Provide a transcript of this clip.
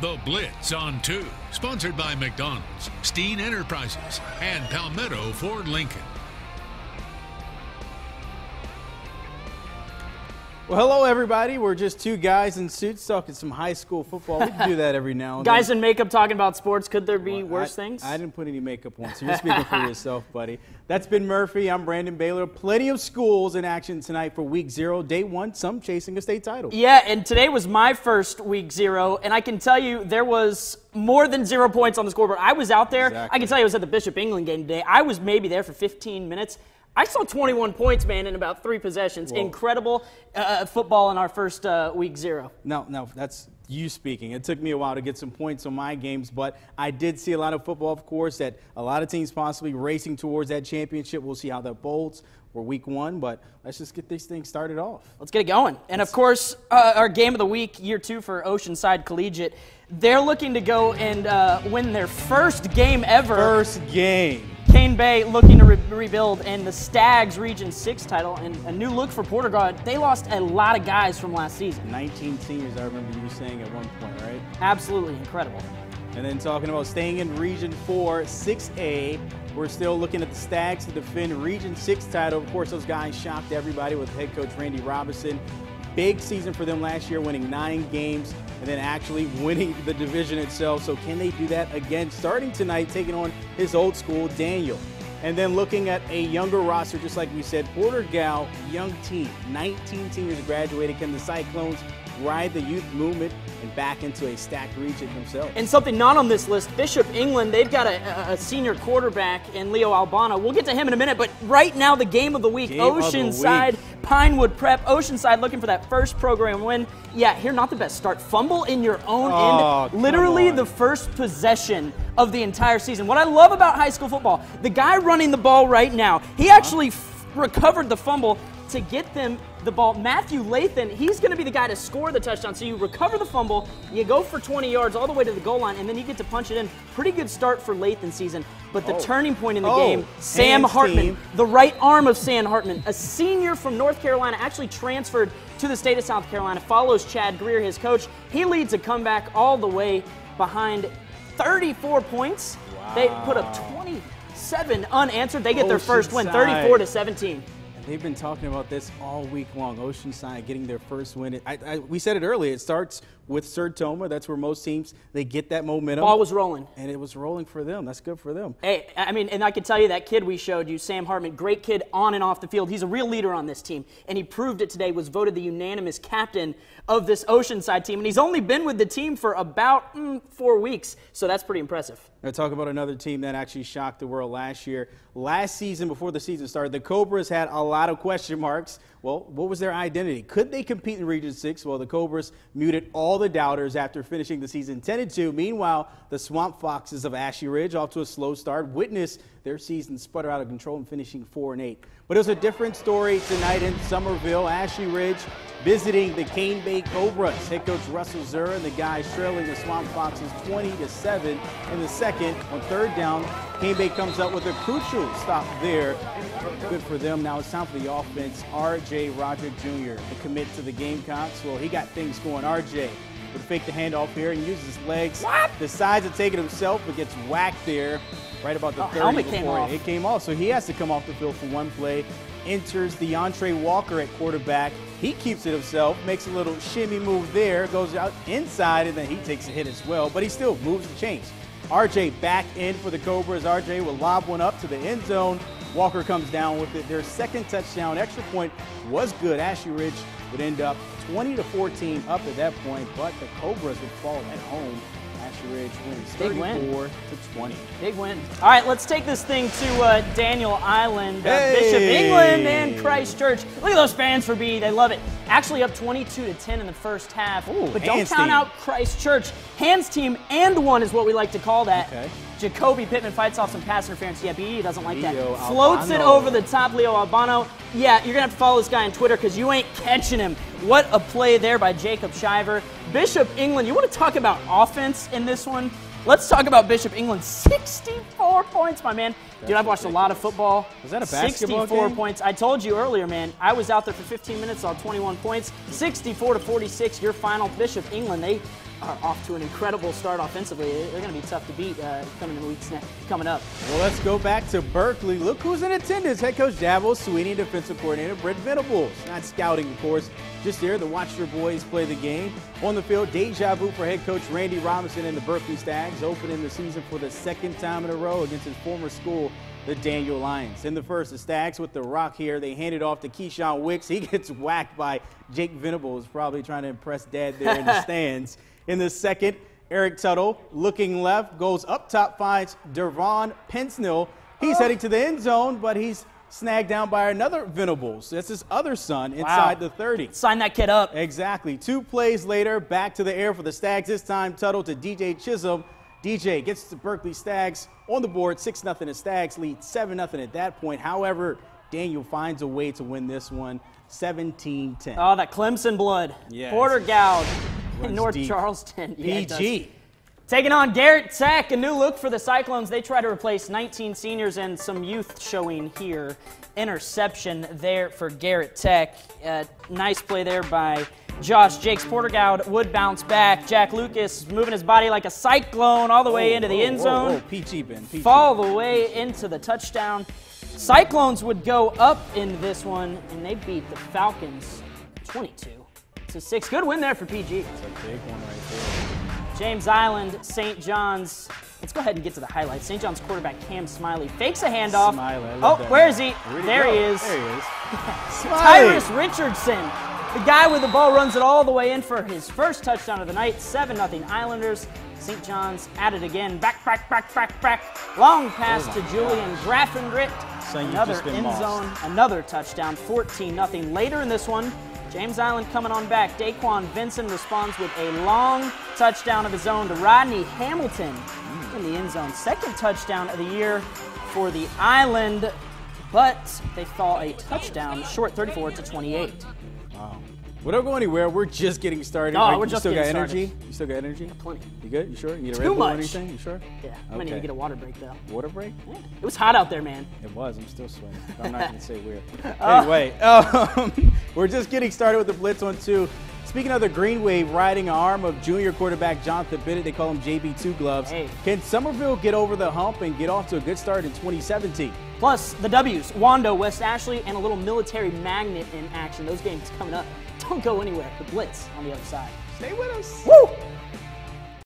The Blitz on 2, sponsored by McDonald's, Steen Enterprises, and Palmetto Ford Lincoln. Well, hello, everybody. We're just two guys in suits talking some high school football. We can do that every now and then. Guys in makeup talking about sports. Could there be worse things? I didn't put any makeup on, so you're speaking for yourself, buddy. That's been Murphy. I'm Brandon Baylor. Plenty of schools in action tonight for Week 0, Day 1, some chasing a state title. Yeah, and today was my first Week 0, and I can tell you there was more than 0 points on the scoreboard. I was out there. Exactly. I can tell you I was at the Bishop England game today. I was maybe there for 15 minutes. I saw 21 points, man, in about 3 possessions. Whoa. Incredible football in our first Week 0. No, that's you speaking. It took me a while to get some points on my games, but I did see a lot of football, of course, that a lot of teams possibly racing towards that championship. We'll see how that bolts for Week 1, but let's just get this thing started off. Let's get it going. And, of course, our game of the week, Year 2 for Oceanside Collegiate. They're looking to go and win their first game ever. First game. Cane Bay looking to rebuild, and the Stags Region 6 title, and a new look for Porter-Gaud. They lost a lot of guys from last season. 19 seniors, I remember you saying at one point, right? Absolutely incredible. And then talking about staying in Region 4, 6A, we're still looking at the Stags to defend Region 6 title. Of course, those guys shocked everybody with head coach Randy Robinson. Big season for them last year, winning 9 games and then actually winning the division itself. So can they do that again? Starting tonight, taking on his old school, Daniel. And then looking at a younger roster, just like we said, Porter-Gaud, young team, 19 seniors graduated. Can the Cyclones ride the youth movement and back into a stacked region themselves? And something not on this list, Bishop England, they've got a senior quarterback in Leo Albano. We'll get to him in a minute, but right now the game of the week, Oceanside, Pinewood Prep. Oceanside looking for that first program win. Yeah, here not the best start. Fumble in your own end. Literally the first possession of the entire season. What I love about high school football, the guy running the ball right now, he actually recovered the fumble to get them the ball. Matthew Lathan, he's going to be the guy to score the touchdown. So you recover the fumble, you go for 20 yards all the way to the goal line, and then you get to punch it in. Pretty good start for Lathan season. But the turning point in the game, Sam Hartman, the right arm of Sam Hartman, a senior from North Carolina, actually transferred to the state of South Carolina, follows Chad Greer, his coach. He leads a comeback all the way behind 34 points. Wow. They put up 27 unanswered. They get their first win, 34-17. They've been talking about this all week long. Oceanside getting their first win. We said it earlier. It starts with Sertoma. That's where most teams, they get that momentum. Ball was rolling. And it was rolling for them. That's good for them. Hey, I mean, and I can tell you that kid we showed you, Sam Hartman, great kid on and off the field. He's a real leader on this team. And he proved it today, was voted the unanimous captain of this Oceanside team. And he's only been with the team for about 4 weeks. So that's pretty impressive. Now talk about another team that actually shocked the world last year. Last season, before the season started, the Cobras had a lot of question marks. Well, what was their identity? Could they compete in Region 6? Well, the Cobras muted all the doubters after finishing the season 10-2. Meanwhile, the Swamp Foxes of Ashley Ridge, off to a slow start, witnessed their season sputter out of control and finishing 4-8. But it was a different story tonight in Somerville. Ashley Ridge visiting the Cane Bay Cobras. Head coach Russell Zura and the guys trailing the Swamp Foxes 20-7 in the second. On third down, Cane Bay comes up with a crucial stop there. Good for them. Now it's time for the offense. R.J. Roderick Jr., the commit to the Gamecocks. Well, he got things going. R.J. would fake the handoff here and uses his legs. Decides to take it himself, but gets whacked there right about the 30 helmet before it came off. So he has to come off the field for one play. Enters DeAndre Walker at quarterback. He keeps it himself, makes a little shimmy move there, goes out inside, and then he takes a hit as well. But he still moves the chains. R.J. back in for the Cobras. R.J. will lob one up to the end zone. Walker comes down with it. Their second touchdown, extra point, was good. Ashley Ridge would end up 20-14 up at that point, but the Cobras would fall at home. Ashley Ridge wins 34-20. Big win. All right, let's take this thing to Daniel Island, Bishop England, and Christchurch. Look at those fans for B. They love it. Actually up 22-10 in the first half. But don't count out Christchurch. Hands team and one is what we like to call that. Okay. Jacoby Pittman fights off some pass interference. Yeah, BE doesn't like that. Floats it over the top, Leo Albano. Yeah, you're going to have to follow this guy on Twitter because you ain't catching him. What a play there by Jacob Shiver. Bishop England, you want to talk about offense in this one? Let's talk about Bishop England. 64 points, my man. Dude, I've watched a lot of football. Was that a basketball 64 game? points. I told you earlier, man. I was out there for 15 minutes, saw 21 points. 64-46, your final. Bishop England, are off to an incredible start offensively. They're going to be tough to beat coming in the weeks coming up. Well, let's go back to Berkley. Look who's in attendance. Head coach Dabo Sweeney, defensive coordinator Brent Venables. Not scouting, of course, just here to watch your boys play the game. On the field, deja vu for head coach Randy Robinson and the Berkley Stags, opening the season for the second time in a row against his former school, the Daniel Lions. In the first, the Stags with the rock here. They hand it off to Keyshawn Wicks. He gets whacked by Jake Venables, probably trying to impress Dad there in the stands. In the second, Eric Tuttle, looking left, goes up top, finds Devon Pensnell. He's heading to the end zone, but he's snagged down by another Venables. That's his other son inside the 30. Sign that kid up. Exactly. 2 plays later, back to the air for the Stags. This time, Tuttle to DJ Chisholm. DJ gets the Berkley Stags on the board, 6-0. The Stags lead 7-0 at that point. However, Daniel finds a way to win this one, 17-10. Oh, that Clemson blood. Yes. Porter Gowd in North deep. Charleston. Yeah, PG. Taking on Garrett Tech, a new look for the Cyclones. They try to replace 19 seniors and some youth showing here. Interception there for Garrett Tech. Nice play there by Josh Jakes. Porter Gowd would bounce back. Jack Lucas moving his body like a cyclone all the way into the end zone. PG, Ben. PG. Fall the way into the touchdown. Cyclones would go up in this one, and they beat the Falcons 22-6. Good win there for PG. That's a big one right there. James Island, St. John's. Let's go ahead and get to the highlights. St. John's quarterback Cam Smiley fakes a handoff. Where is he? There he is. There he is. Tyrus Richardson. The guy with the ball runs it all the way in for his first touchdown of the night. 7-0 Islanders. St. John's at it again. Back. Long pass to Julian Graffengrit. Another end zone, another touchdown. 14-0. Later in this one, James Island coming on back. Daquan Vincent responds with a long touchdown of his own to Rodney Hamilton in the end zone. Second touchdown of the year for the Island, but they fall a touchdown short, 34-28. Wow. We don't go anywhere. We're just getting started. No, we're you just still getting got energy? started. You still got energy? Plenty. You good? You sure? You need a Too Red Bull or much. anything? You sure? Yeah, I'm going to need to get a water break, though. Water break? Yeah. It was hot out there, man. It was. I'm still sweating. I'm not going to say where. Anyway, we're just getting started with the Blitz on 2. Speaking of the Green Wave riding arm of junior quarterback Jonathan Bennett, they call him JB2 Gloves. Hey. Can Somerville get over the hump and get off to a good start in 2017? Plus, the W's, Wando, West Ashley, and a little military magnet in action. Those games coming up. Don't go anywhere. The Blitz on the other side. Stay with us. Woo!